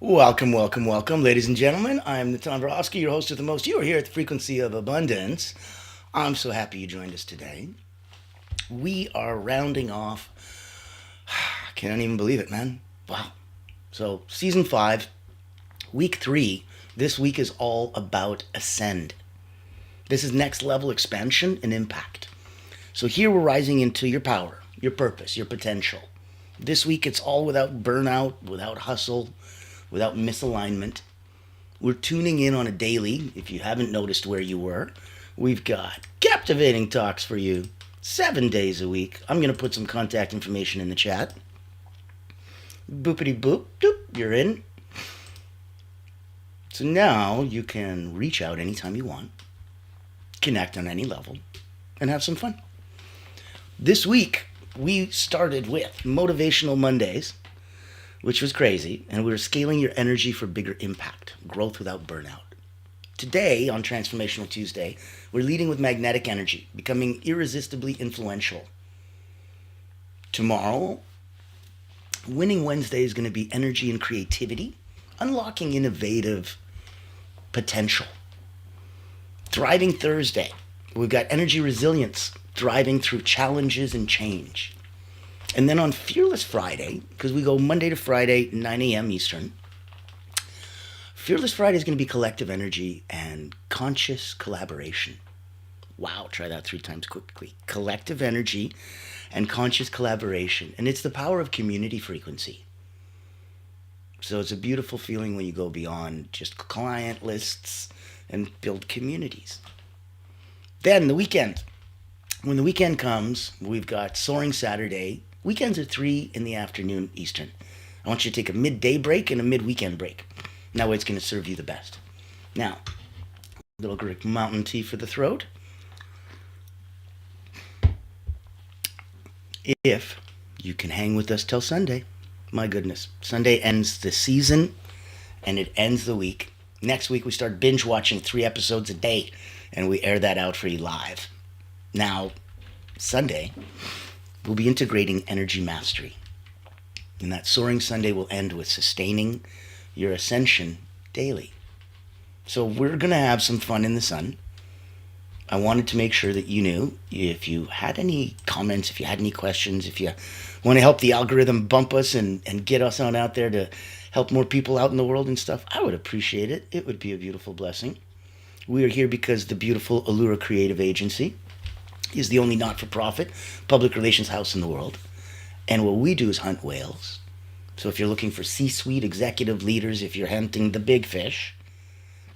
Welcome, welcome, welcome, ladies and gentlemen. I'm Natan Vrosky, your host of the most. You are here at the Frequency of Abundance. I'm so happy you joined us today. We are rounding off. I can't even believe it, man. Wow. So, season 5, week 3. This week is all about ascend. This is next level expansion and impact. So, here we're rising into your power, your purpose, your potential. This week it's all without burnout, without hustle, without misalignment. We're tuning in on a daily. If you haven't noticed where you were, we've got captivating talks for you 7 days a week. I'm going to put some contact information in the chat. Boopity boop, doop, you're in. So now you can reach out anytime you want, connect on any level, and have some fun. This week, we started with Motivational Mondays, which was crazy, and we were scaling your energy for bigger impact, growth without burnout. Today, on Transformational Tuesday, we're leading with magnetic energy, becoming irresistibly influential. Tomorrow, Winning Wednesday is going to be energy and creativity, unlocking innovative potential. Thriving Thursday, we've got energy resilience, thriving through challenges and change. And then on Fearless Friday, because we go Monday to Friday, 9 a.m. Eastern, Fearless Friday is going to be collective energy and conscious collaboration. Wow, try that 3 times quickly. Collective energy and conscious collaboration. And it's the power of community frequency. So it's a beautiful feeling when you go beyond just client lists and build communities. Then the weekend. When the weekend comes, we've got Soaring Saturday. Weekends are 3 in the afternoon Eastern. I want you to take a midday break and a mid-weekend break. That way it's going to serve you the best. Now, a little Greek mountain tea for the throat. If you can hang with us till Sunday, my goodness. Sunday ends the season and it ends the week. Next week we start binge watching 3 episodes a day and we air that out for you live. Now, Sunday, we'll be integrating energy mastery. And that Soaring Sunday will end with sustaining your ascension daily. So we're going to have some fun in the sun. I wanted to make sure that you knew if you had any comments, if you had any questions, if you want to help the algorithm bump us and get us on out there to help more people out in the world and stuff, I would appreciate it. It would be a beautiful blessing. We are here because the beautiful Allura Creative Agency is the only not-for-profit public relations house in the world. And what we do is hunt whales. So if you're looking for C-suite executive leaders, if you're hunting the big fish,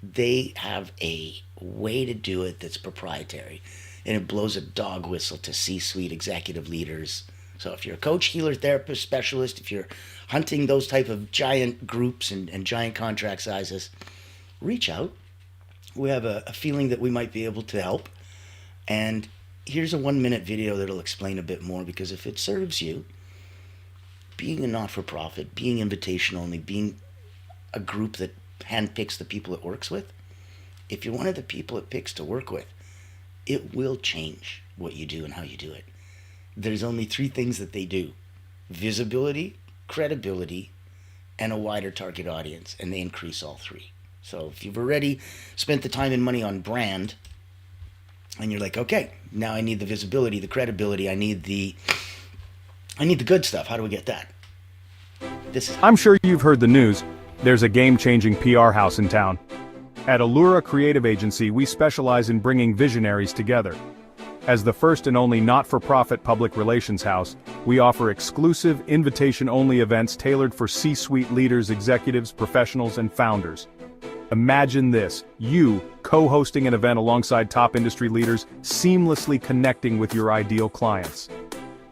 they have a way to do it that's proprietary. And it blows a dog whistle to C-suite executive leaders. So if you're a coach, healer, therapist, specialist, if you're hunting those type of giant groups and giant contract sizes, reach out. We have a feeling that we might be able to help. And here's a 1-minute video that'll explain a bit more, because if it serves you, being a not-for-profit, being invitation only, being a group that handpicks the people it works with, if you're one of the people it picks to work with, it will change what you do and how you do it. There's only 3 things that they do: visibility, credibility, and a wider target audience, and they increase all 3. So if you've already spent the time and money on brand, and you're like, okay, now I need the visibility, the credibility, I need the good stuff. How do we get that? I'm sure you've heard the news. There's a game-changing PR house in town. At Allura Creative Agency, we specialize in bringing visionaries together. As the first and only not-for-profit public relations house, we offer exclusive, invitation-only events tailored for C-suite leaders, executives, professionals, and founders. Imagine this: you co-hosting an event alongside top industry leaders, seamlessly connecting with your ideal clients.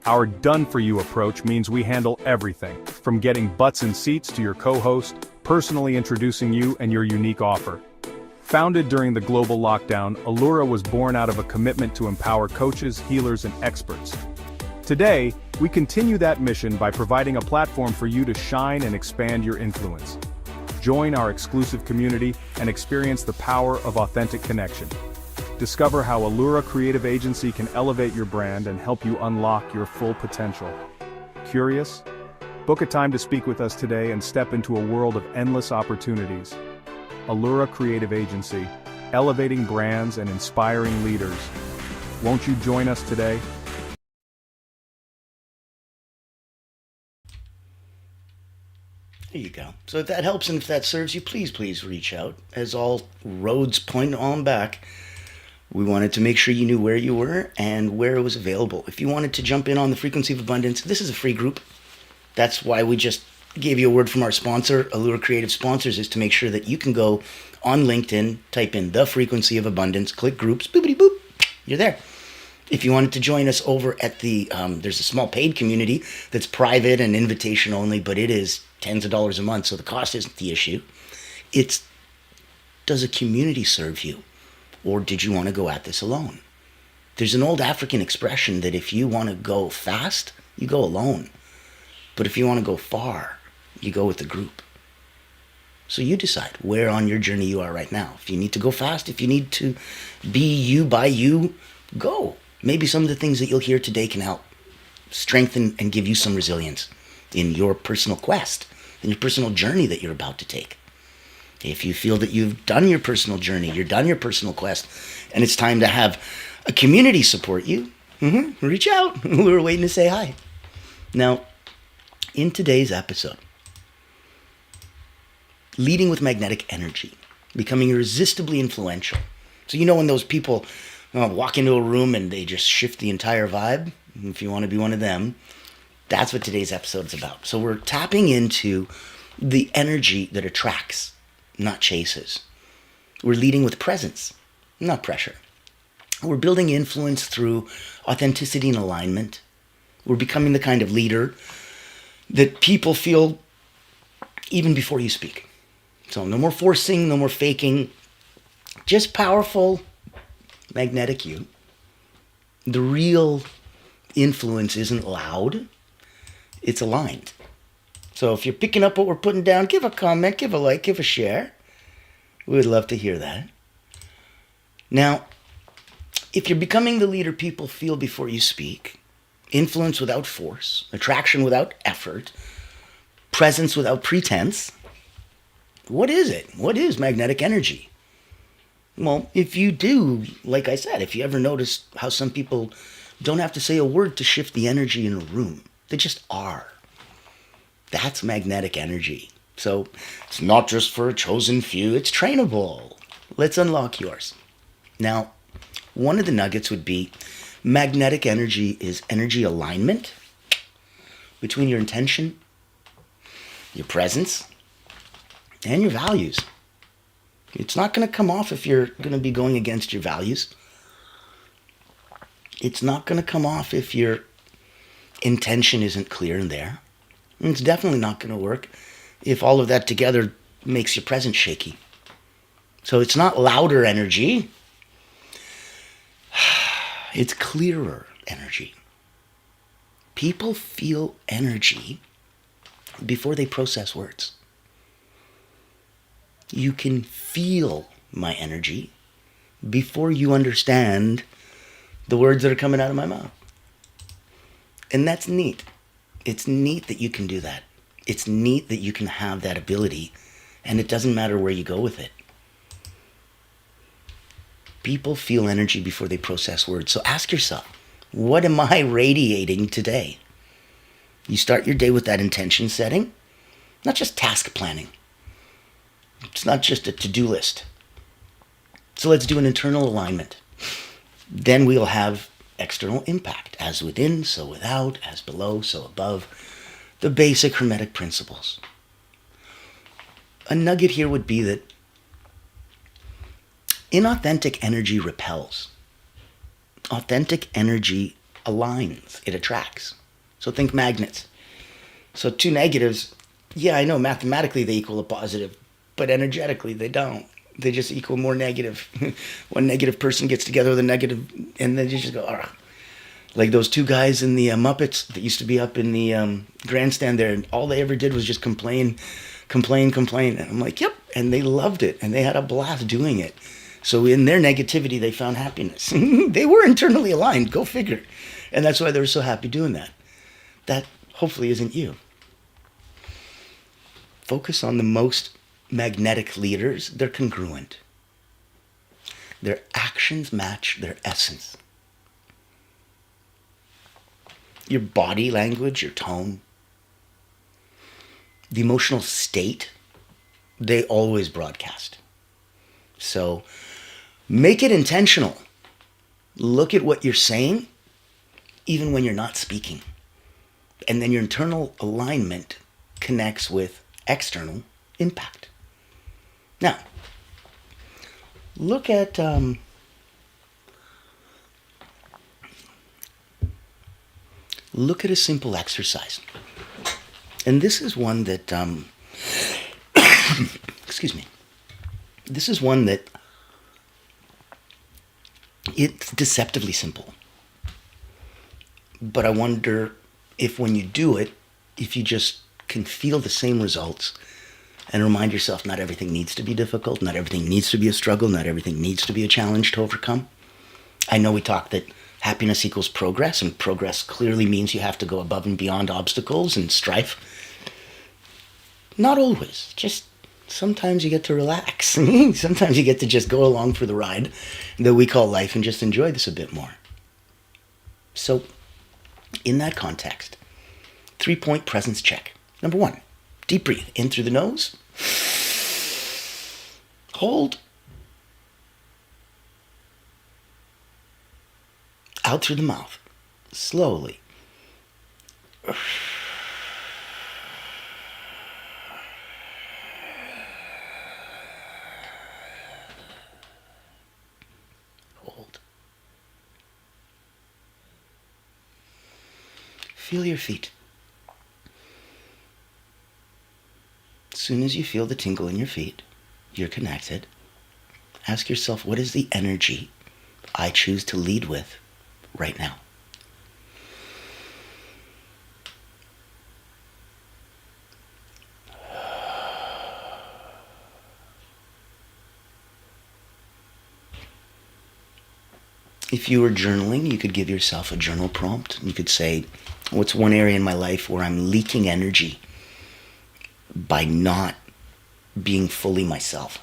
Our done-for-you approach means we handle everything, from getting butts in seats to your co-host, personally introducing you and your unique offer. Founded during the global lockdown, Allura was born out of a commitment to empower coaches, healers, and experts. Today, we continue that mission by providing a platform for you to shine and expand your influence. Join our exclusive community and experience the power of authentic connection. Discover how Allura Creative Agency can elevate your brand and help you unlock your full potential. Curious? Book a time to speak with us today and step into a world of endless opportunities. Allura Creative Agency, elevating brands and inspiring leaders. Won't you join us today? There you go. So if that helps and if that serves you, please reach out. As all roads point on back, we wanted to make sure you knew where you were and where it was available. If you wanted to jump in on the Frequency of Abundance, this is a free group. That's why we just gave you a word from our sponsor, Allura Creative Sponsors, is to make sure that you can go on LinkedIn, type in the Frequency of Abundance, click groups, boopity boop, you're there. If you wanted to join us over at the, there's a small paid community that's private and invitation only, but it is tens of dollars a month, so the cost isn't the issue. It's, does a community serve you? Or did you want to go at this alone? There's an old African expression that if you want to go fast, you go alone. But if you want to go far, you go with the group. So you decide where on your journey you are right now. If you need to go fast, if you need to be you by you, go. Maybe some of the things that you'll hear today can help strengthen and give you some resilience in your personal quest, in your personal journey that you're about to take. If you feel that you've done your personal journey, you're done your personal quest, and it's time to have a community support you, reach out. We were waiting to say hi. Now, in today's episode, leading with magnetic energy, becoming irresistibly influential. So you know when those people walk into a room and they just shift the entire vibe? If you want to be one of them, that's what today's episode is about. So we're tapping into the energy that attracts, not chases. We're leading with presence, not pressure. We're building influence through authenticity and alignment. We're becoming the kind of leader that people feel even before you speak. So no more forcing, no more faking, just powerful, magnetic you. The real influence isn't loud, it's aligned. So if you're picking up what we're putting down, give a comment, give a like, give a share. We would love to hear that. Now, if you're becoming the leader people feel before you speak, influence without force, attraction without effort, presence without pretense, what is it? What is magnetic energy? Well, if you do, like I said, if you ever notice how some people don't have to say a word to shift the energy in a room, they just are. That's magnetic energy. So it's not just for a chosen few, it's trainable. Let's unlock yours. Now, one of the nuggets would be magnetic energy is energy alignment between your intention, your presence, and your values. It's not going to come off if you're going to be going against your values. It's not going to come off if your intention isn't clear and there. And it's definitely not going to work if all of that together makes your presence shaky. So it's not louder energy. It's clearer energy. People feel energy before they process words. You can feel my energy before you understand the words that are coming out of my mouth. And that's neat. It's neat that you can do that. It's neat that you can have that ability, and it doesn't matter where you go with it. People feel energy before they process words. So ask yourself, what am I radiating today? You start your day with that intention setting, not just task planning. It's not just a to-do list. So let's do an internal alignment. Then we'll have external impact. As within, so without. As below, so above. The basic Hermetic principles. A nugget here would be that inauthentic energy repels. Authentic energy aligns. It attracts. So think magnets. So two negatives, yeah, I know mathematically they equal a positive, but energetically they don't. They just equal more negative. One negative person gets together with a negative, and then you just go, ah. Like those two guys in the Muppets that used to be up in the grandstand there, and all they ever did was just complain. And I'm like, yep. And they loved it, and they had a blast doing it. So in their negativity, they found happiness. They were internally aligned, go figure. And that's why they were so happy doing that. That hopefully isn't you. Focus on the most magnetic leaders. They're congruent. Their actions match their essence. Your body language, your tone, the emotional state, they always broadcast. So make it intentional. Look at what you're saying, even when you're not speaking. And then your internal alignment connects with external impact. Now, look at a simple exercise. And this is one that, excuse me, this is one that it's deceptively simple. But I wonder if when you do it, if you just can feel the same results and remind yourself not everything needs to be difficult, not everything needs to be a struggle, not everything needs to be a challenge to overcome. I know we talked that happiness equals progress, and progress clearly means you have to go above and beyond obstacles and strife. Not always. Just sometimes you get to relax. Sometimes you get to just go along for the ride that we call life and just enjoy this a bit more. So, in that context, 3-point presence check. Number 1, deep breathe in through the nose. Hold. Out through the mouth. Slowly. Hold. Feel your feet. As soon as you feel the tingle in your feet, you're connected. Ask yourself, what is the energy I choose to lead with right now? If you were journaling, you could give yourself a journal prompt. You could say, what's one area in my life where I'm leaking energy by not being fully myself?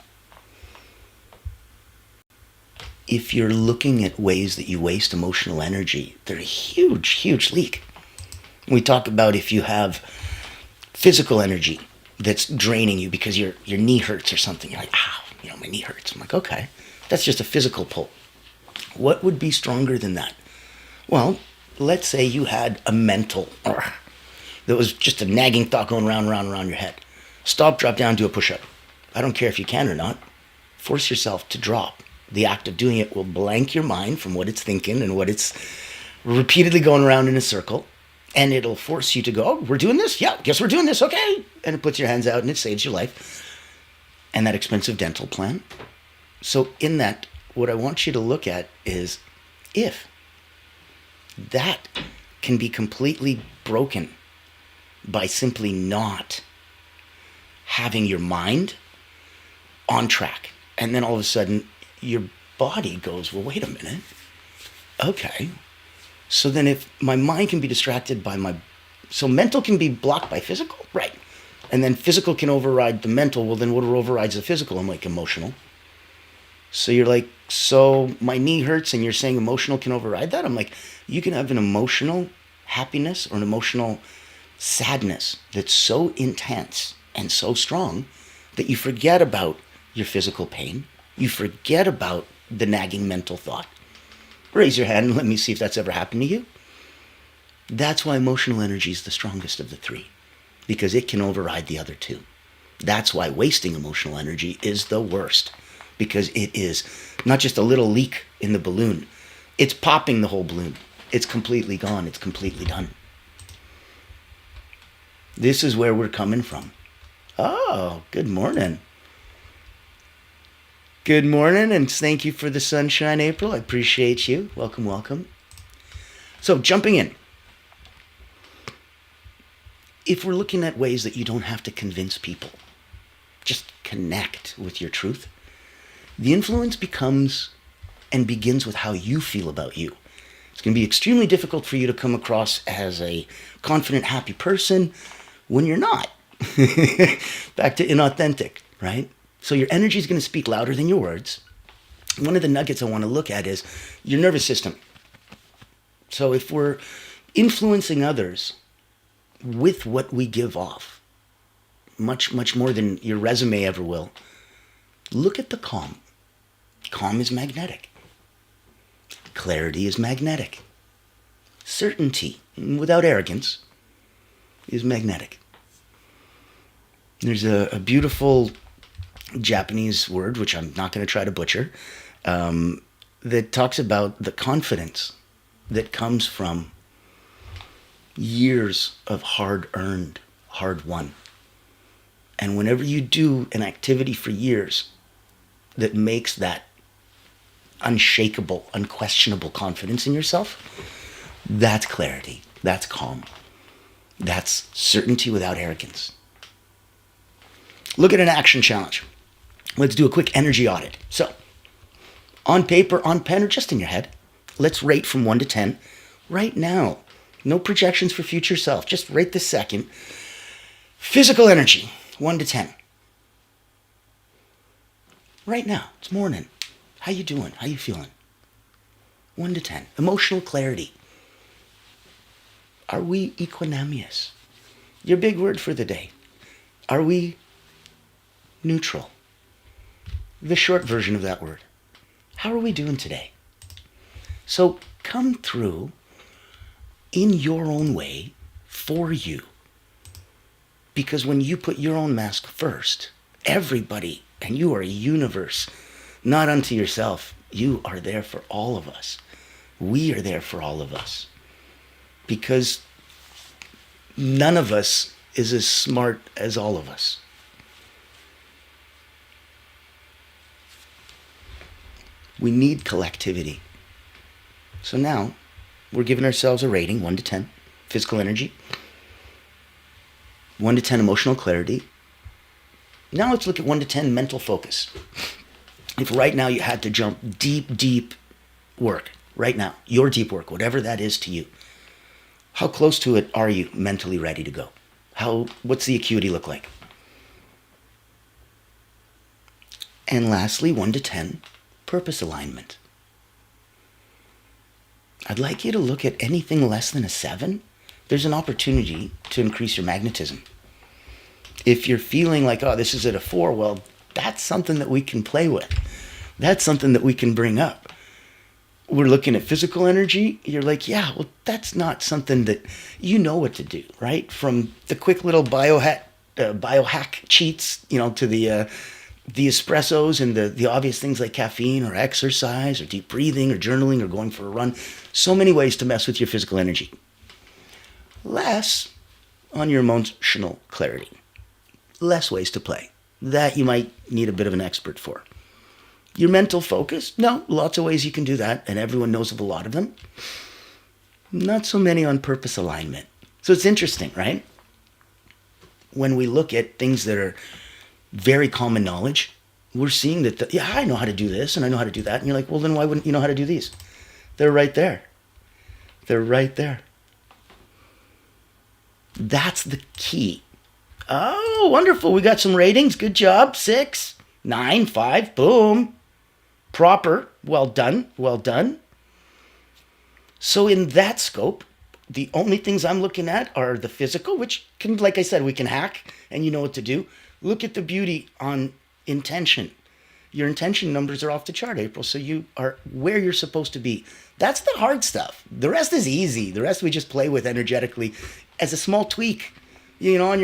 If you're looking at ways that you waste emotional energy, they're a huge, huge leak. We talk about if you have physical energy that's draining you because your knee hurts or something. You're like, ow, my knee hurts. I'm like, okay, that's just a physical pull. What would be stronger than that? Well, let's say you had a mental, that was just a nagging thought going round and round and round your head. Stop, drop down, do a push-up. I don't care if you can or not. Force yourself to drop. The act of doing it will blank your mind from what it's thinking and what it's repeatedly going around in a circle. And it'll force you to go, oh, we're doing this? Yeah, guess we're doing this, okay. And it puts your hands out and it saves your life. And that expensive dental plan. So in that, what I want you to look at is if that can be completely broken by simply not having your mind on track. And then all of a sudden, your body goes, well, wait a minute. Okay. So then if my mind can be distracted by so mental can be blocked by physical? Right. And then physical can override the mental. Well, then what overrides the physical? I'm like, emotional. So you're like, so my knee hurts and you're saying emotional can override that? I'm like, you can have an emotional happiness or an emotional sadness that's so intense and so strong that you forget about your physical pain. You forget about the nagging mental thought. Raise your hand and let me see if that's ever happened to you. That's why emotional energy is the strongest of the 3, because it can override the other 2. That's why wasting emotional energy is the worst, because it is not just a little leak in the balloon. It's popping the whole balloon. It's completely gone. It's completely done. This is where we're coming from. Oh, good morning. Good morning, and thank you for the sunshine, April. I appreciate you. Welcome, welcome. So, jumping in. If we're looking at ways that you don't have to convince people, just connect with your truth, the influence becomes and begins with how you feel about you. It's going to be extremely difficult for you to come across as a confident, happy person when you're not. Back to inauthentic, right? So your energy is going to speak louder than your words. One of the nuggets I want to look at is your nervous system. So if we're influencing others with what we give off, much, much more than your resume ever will, look at the calm. Calm is magnetic. Clarity is magnetic. Certainty, without arrogance, is magnetic. There's a beautiful Japanese word, which I'm not going to try to butcher, that talks about the confidence that comes from years of hard-earned, hard-won. And whenever you do an activity for years that makes that unshakable, unquestionable confidence in yourself, that's clarity, that's calm, that's certainty without arrogance. Look at an action challenge. Let's do a quick energy audit. So, on paper, on pen, or just in your head, let's rate from 1 to 10 right now. No projections for future self, just rate this second. Physical energy, 1 to 10. Right now, it's morning. How you doing? How you feeling? 1 to 10. Emotional clarity. Are we equanimous? Your big word for the day. Are we neutral? The short version of that word. How are we doing today? So come through in your own way for you. Because when you put your own mask first, everybody, and you are a universe, not unto yourself. You are there for all of us. We are there for all of us. Because none of us is as smart as all of us. We need collectivity. So now, we're giving ourselves a rating, 1 to 10, physical energy, 1 to 10, emotional clarity. Now let's look at 1 to 10, mental focus. If right now you had to jump deep, deep work, right now, your deep work, whatever that is to you, how close to it are you mentally ready to go? What's the acuity look like? And lastly, 1 to 10, purpose alignment. I'd like you to look at anything less than a 7. There's an opportunity to increase your magnetism. If you're feeling like, oh, this is at a 4, well, that's something that we can play with. That's something that we can bring up. We're looking at physical energy. You're like, yeah, well, that's not something that you know what to do, right? From the quick little biohack cheats, to the espressos and the obvious things like caffeine or exercise or deep breathing or journaling or going for a run. So many ways to mess with your physical energy. Less on your emotional clarity. Less ways to play. That you might need a bit of an expert for. Your mental focus, no, lots of ways you can do that, and everyone knows of a lot of them. Not so many on purpose alignment. So it's interesting, right? When we look at things that are very common knowledge, we're seeing that, I know how to do this, and I know how to do that, and you're like, well, then why wouldn't you know how to do these? They're right there. They're right there. That's the key. Oh, wonderful. We got some ratings. Good job. 6, 9, 5. Boom. Proper. Well done. Well done. So in that scope, the only things I'm looking at are the physical, which can, like I said, we can hack and you know what to do. Look at the beauty on intention. Your intention numbers are off the chart, April, so you are where you're supposed to be. That's the hard stuff. The rest is easy. The rest we just play with energetically as a small tweak. You got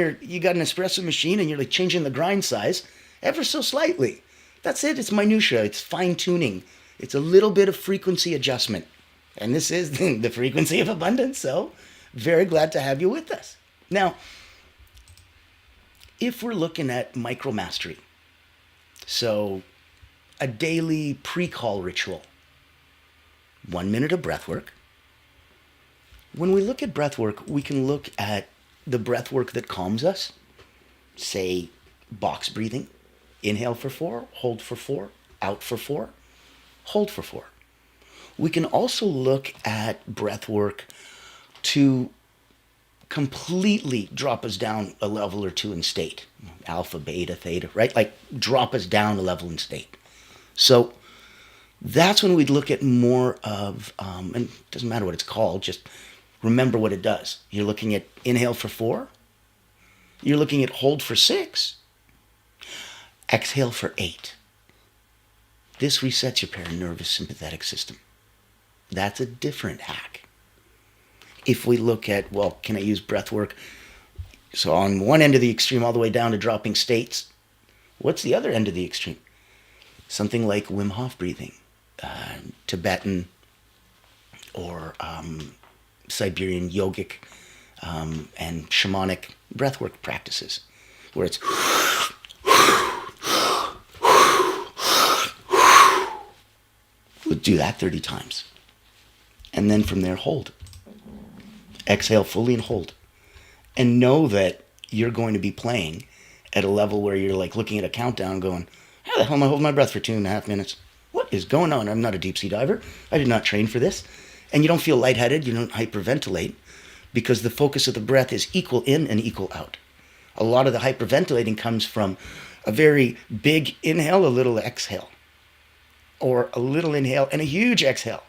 an espresso machine and you're like changing the grind size ever so slightly. That's it. It's minutia. It's fine tuning. It's a little bit of frequency adjustment. And this is the frequency of abundance. So very glad to have you with us. Now, if we're looking at micro mastery, so a daily pre-call ritual, 1 minute of breath work. When we look at breath work, we can look at the breath work that calms us, say box breathing, inhale for 4, hold for 4, out for 4, hold for 4. We can also look at breath work to completely drop us down a level or two in state. Alpha, beta, theta, right? Like drop us down a level in state. So that's when we'd look at more of, and it doesn't matter what it's called, just remember what it does. You're looking at inhale for 4. You're looking at hold for 6. Exhale for 8. This resets your paranervous sympathetic system. That's a different hack. If we look at, well, can I use breath work? So on one end of the extreme all the way down to dropping states, what's the other end of the extreme? Something like Wim Hof breathing, Tibetan or Siberian yogic and shamanic breathwork practices, where it's we'll do that 30 times. And then from there, hold. Exhale fully and hold. And know that you're going to be playing at a level where you're like looking at a countdown going, how the hell am I holding my breath for 2.5 minutes? What is going on? I'm not a deep sea diver. I did not train for this. And you don't feel lightheaded. You don't hyperventilate because the focus of the breath is equal in and equal out. A lot of the hyperventilating comes from a very big inhale, a little exhale, or a little inhale and a huge exhale.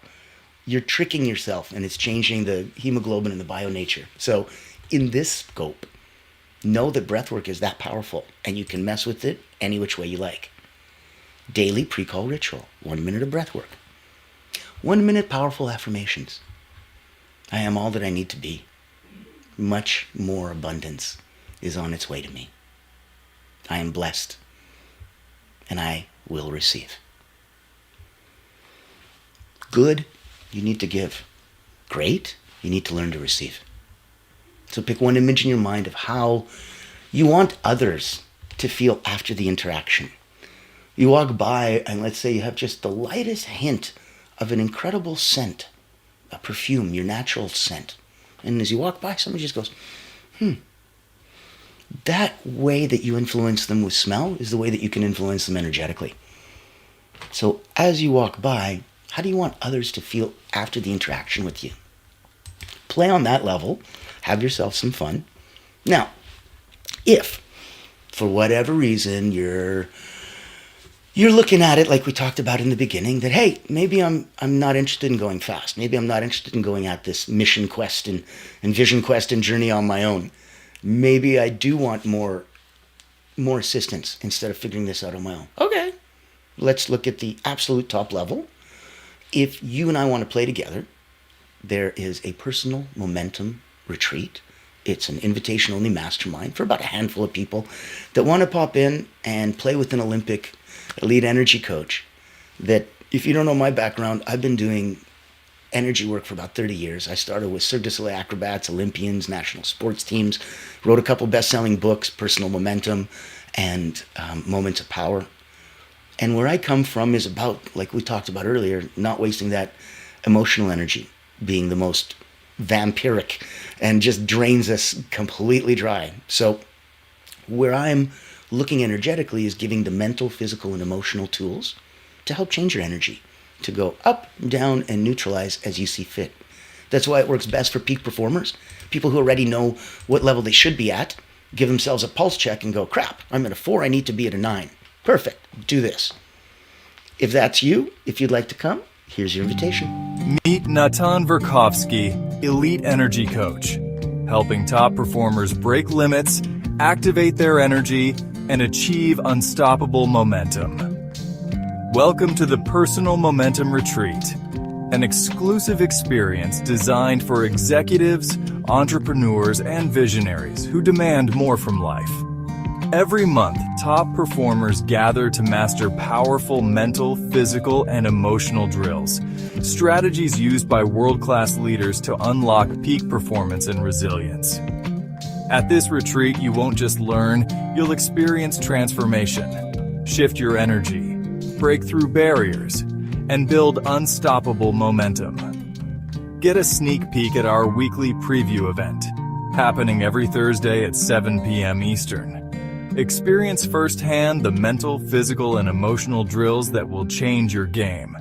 You're tricking yourself, and it's changing the hemoglobin and the bio nature. So in this scope, know that breathwork is that powerful, and you can mess with it any which way you like. Daily pre-call ritual, 1 minute of breathwork. 1 minute powerful affirmations. I am all that I need to be. Much more abundance is on its way to me. I am blessed, and I will receive. Good, you need to give. Great, you need to learn to receive. So pick one image in your mind of how you want others to feel after the interaction. You walk by and let's say you have just the lightest hint of an incredible scent, a perfume, your natural scent. And as you walk by, somebody just goes, That way that you influence them with smell is the way that you can influence them energetically. So as you walk by, how do you want others to feel after the interaction with you? Play on that level. Have yourself some fun. Now, if for whatever reason you're looking at it like we talked about in the beginning, that hey, maybe I'm not interested in going fast. Maybe I'm not interested in going at this mission quest and vision quest and journey on my own. Maybe I do want more assistance instead of figuring this out on my own. Okay, let's look at the absolute top level. If you and I want to play together, there is a personal momentum retreat. It's an invitation-only mastermind for about a handful of people that want to pop in and play with an Olympic elite energy coach. That, if you don't know my background, I've been doing energy work for about 30 years. I started with Cirque du Soleil acrobats, Olympians, national sports teams, wrote a couple best-selling books, Personal Momentum and Moments of Power. And where I come from is about, like we talked about earlier, not wasting that emotional energy, being the most vampiric and just drains us completely dry. So where I'm looking energetically is giving the mental, physical, and emotional tools to help change your energy, to go up, down, and neutralize as you see fit. That's why it works best for peak performers, people who already know what level they should be at, give themselves a pulse check and go, crap, I'm at a 4, I need to be at a 9. Perfect, do this. If that's you, if you'd like to come, here's your invitation. Meet Natan Verkovsky, Elite Energy Coach, helping top performers break limits, activate their energy, and achieve unstoppable momentum. Welcome to the Personal Momentum Retreat, an exclusive experience designed for executives, entrepreneurs, and visionaries who demand more from life. Every month, top performers gather to master powerful mental, physical, and emotional drills, strategies used by world-class leaders to unlock peak performance and resilience. At this retreat, you won't just learn, you'll experience transformation, shift your energy, break through barriers, and build unstoppable momentum. Get a sneak peek at our weekly preview event, happening every Thursday at 7 p.m. Eastern. Experience firsthand the mental, physical, and emotional drills that will change your game.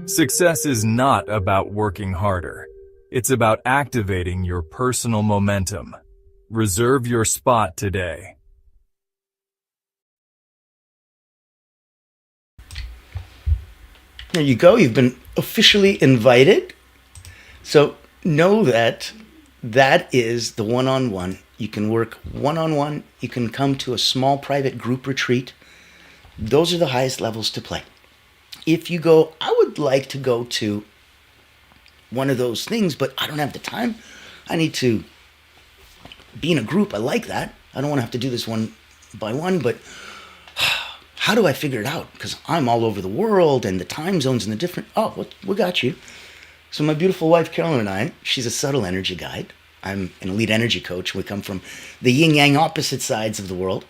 Success is not about working harder. It's about activating your personal momentum. Reserve your spot today. There you go. You've been officially invited. So know that that is the one-on-one. You can work one-on-one. You can come to a small private group retreat. Those are the highest levels to play. If you go, I would like to go to one of those things, but I don't have the time. I need to be in a group. I like that. I don't want to have to do this one by one, but how do I figure it out? Because I'm all over the world and the time zones and the different... Oh, we got you. So my beautiful wife, Carolyn, and I, she's a subtle energy guide. I'm an elite energy coach. We come from the yin-yang opposite sides of the world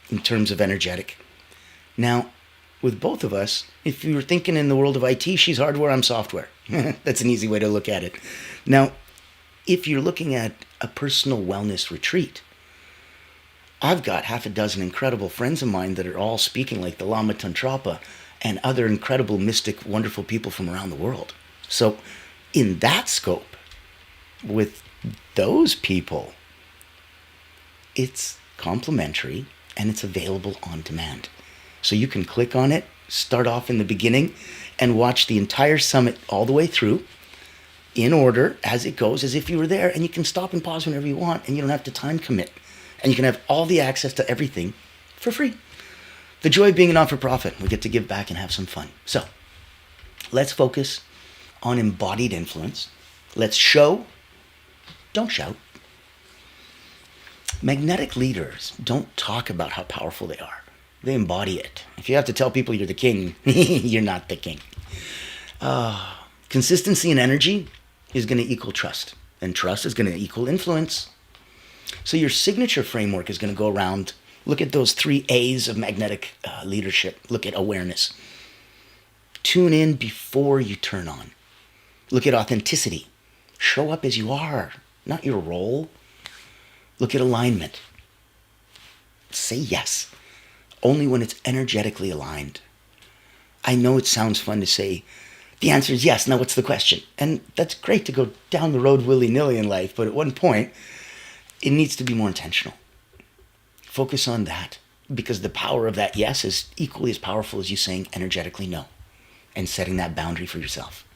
in terms of energetic. Now, with both of us, if you were thinking in the world of IT, she's hardware, I'm software. That's an easy way to look at it. Now, if you're looking at a personal wellness retreat, I've got half a dozen incredible friends of mine that are all speaking like the Lama Tantrapa and other incredible, mystic, wonderful people from around the world. So in that scope, with those people, it's complimentary and it's available on demand. So you can click on it, start off in the beginning, and watch the entire summit all the way through in order as it goes, as if you were there, and you can stop and pause whenever you want, and you don't have to time commit. And you can have all the access to everything for free. The joy of being a not-for-profit. We get to give back and have some fun. So let's focus on embodied influence. Let's show, don't shout. Magnetic leaders don't talk about how powerful they are. They embody it. If you have to tell people you're the king, you're not the king. Consistency in energy is going to equal trust. And trust is going to equal influence. So your signature framework is going to go around. Look at those 3 A's of magnetic leadership. Look at awareness. Tune in before you turn on. Look at authenticity. Show up as you are, not your role. Look at alignment. Say yes, only when it's energetically aligned. I know it sounds fun to say, the answer is yes, now what's the question? And that's great to go down the road willy-nilly in life, but at one point, it needs to be more intentional. Focus on that, because the power of that yes is equally as powerful as you saying energetically no and setting that boundary for yourself.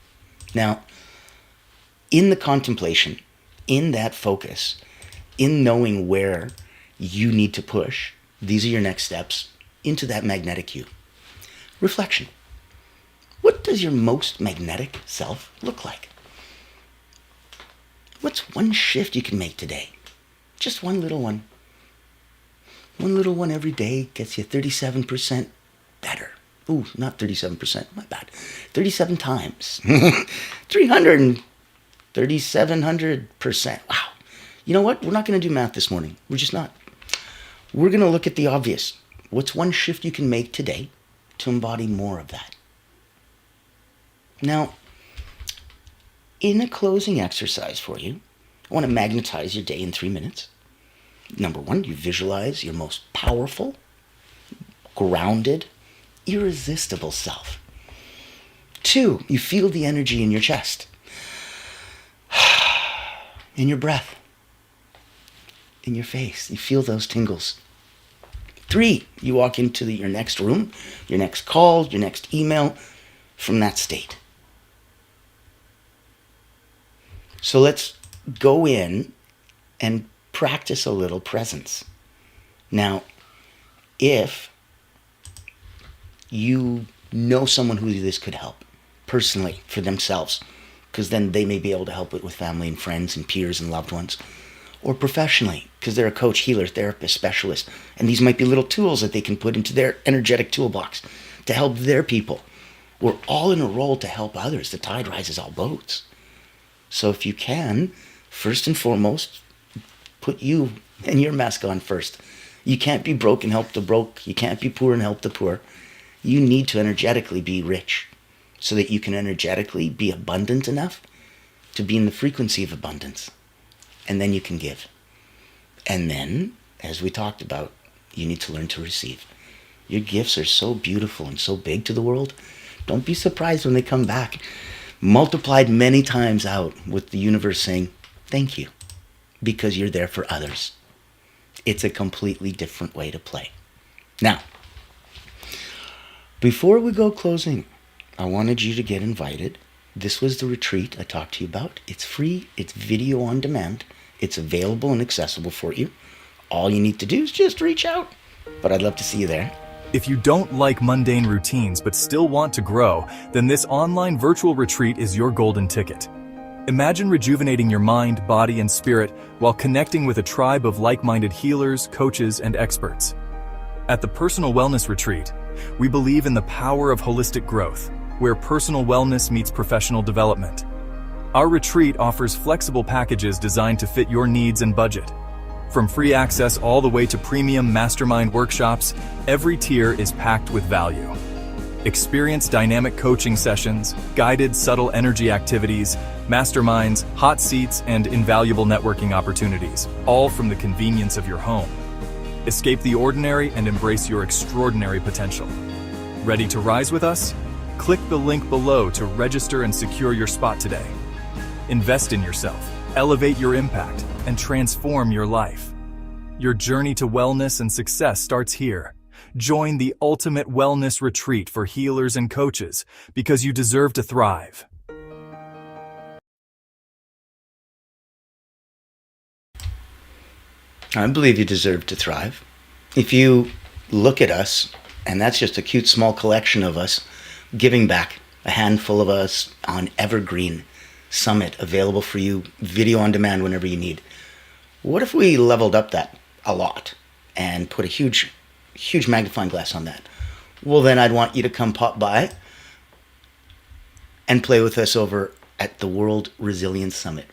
Now, in the contemplation, in that focus, in knowing where you need to push, these are your next steps into that magnetic you. Reflection. What does your most magnetic self look like? What's one shift you can make today? Just one little one. One little one every day gets you 37% better. Ooh, not 37%, my bad. 37 times. 3,700%. Wow. You know what? We're not going to do math this morning. We're just not. We're going to look at the obvious. What's one shift you can make today to embody more of that? Now, in a closing exercise for you, I want to magnetize your day in 3 minutes. Number 1, you visualize your most powerful, grounded, irresistible self. 2, you feel the energy in your chest, in your breath, in your face. You feel those tingles. 3, you walk into your next room, your next call, your next email from that state. So let's go in and practice a little presence. Now, if you know someone who this could help personally for themselves, because then they may be able to help it with family and friends and peers and loved ones, or professionally, because they're a coach, healer, therapist, specialist, and these might be little tools that they can put into their energetic toolbox to help their people. We're all in a role to help others. The tide rises all boats. So if you can, first and foremost, put you and your mask on first. You can't be broke and help the broke. You can't be poor and help the poor. You need to energetically be rich so that you can energetically be abundant enough to be in the frequency of abundance. And then you can give. And then, as we talked about, you need to learn to receive. Your gifts are so beautiful and so big to the world. Don't be surprised when they come back. multiplied many times out with the universe saying, thank you, because you're there for others. It's a completely different way to play. Now, before we go closing, I wanted you to get invited. This was the retreat I talked to you about. It's free. It's video on demand. It's available and accessible for you. All you need to do is just reach out. But I'd love to see you there. If you don't like mundane routines but still want to grow, then this online virtual retreat is your golden ticket. Imagine rejuvenating your mind, body, and spirit while connecting with a tribe of like-minded healers, coaches, and experts. At the Personal Wellness Retreat, we believe in the power of holistic growth, where personal wellness meets professional development. Our retreat offers flexible packages designed to fit your needs and budget. From free access all the way to premium mastermind workshops, every tier is packed with value. Experience dynamic coaching sessions, guided subtle energy activities, masterminds, hot seats, and invaluable networking opportunities, all from the convenience of your home. Escape the ordinary and embrace your extraordinary potential. Ready to rise with us? Click the link below to register and secure your spot today. Invest in yourself, elevate your impact, and transform your life. Your journey to wellness and success starts here. Join the ultimate wellness retreat for healers and coaches because you deserve to thrive. I believe you deserve to thrive. If you look at us, and that's just a cute small collection of us giving back, a handful of us on Evergreen Summit, available for you, video on demand whenever you need. What if we leveled up that a lot and put a huge magnifying glass on that? Well, then I'd want you to come pop by and play with us over at the World Resilience Summit.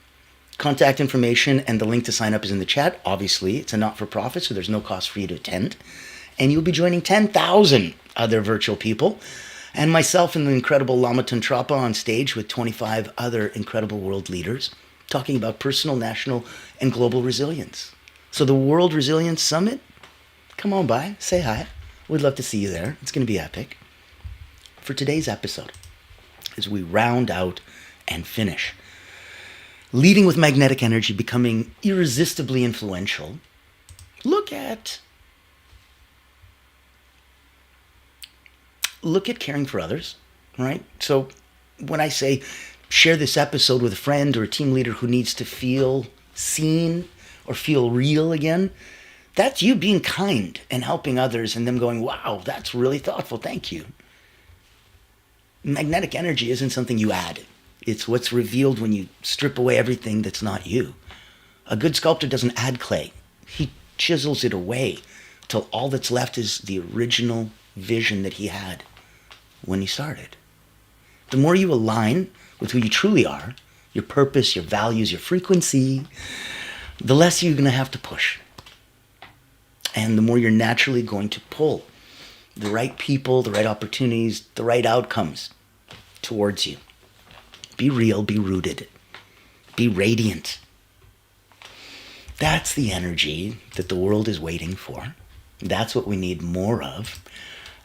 Contact information and the link to sign up is in the chat. Obviously, it's a not-for-profit, so there's no cost for you to attend. And you'll be joining 10,000 other virtual people and myself and the incredible Lama Tantrapa on stage with 25 other incredible world leaders talking about personal, national, and global resilience. So the World Resilience Summit, come on by, say hi. We'd love to see you there. It's going to be epic. For today's episode, as we round out and finish, leading with magnetic energy, becoming irresistibly influential, look at caring for others, right? So when I say share this episode with a friend or a team leader who needs to feel seen or feel real again, that's you being kind and helping others and them going, wow, that's really thoughtful, thank you. Magnetic energy isn't something you add. It's what's revealed when you strip away everything that's not you. A good sculptor doesn't add clay. He chisels it away till all that's left is the original vision that he had when he started. The more you align with who you truly are, your purpose, your values, your frequency, the less you're going to have to push. And the more you're naturally going to pull the right people, the right opportunities, the right outcomes towards you. Be real, be rooted, be radiant. That's the energy that the world is waiting for. That's what we need more of.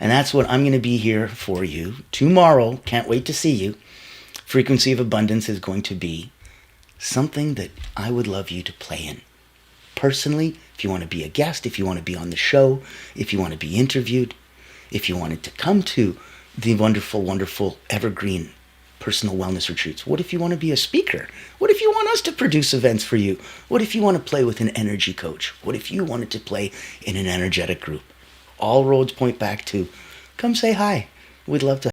And that's what I'm going to be here for you tomorrow. Can't wait to see you. Frequency of Abundance is going to be something that I would love you to play in. Personally, if you want to be a guest, if you want to be on the show, if you want to be interviewed, if you wanted to come to the wonderful, wonderful Evergreen Personal Wellness Retreats. What if you want to be a speaker? What if you want us to produce events for you? What if you want to play with an energy coach? What if you wanted to play in an energetic group? All roads point back to come say hi. We'd love to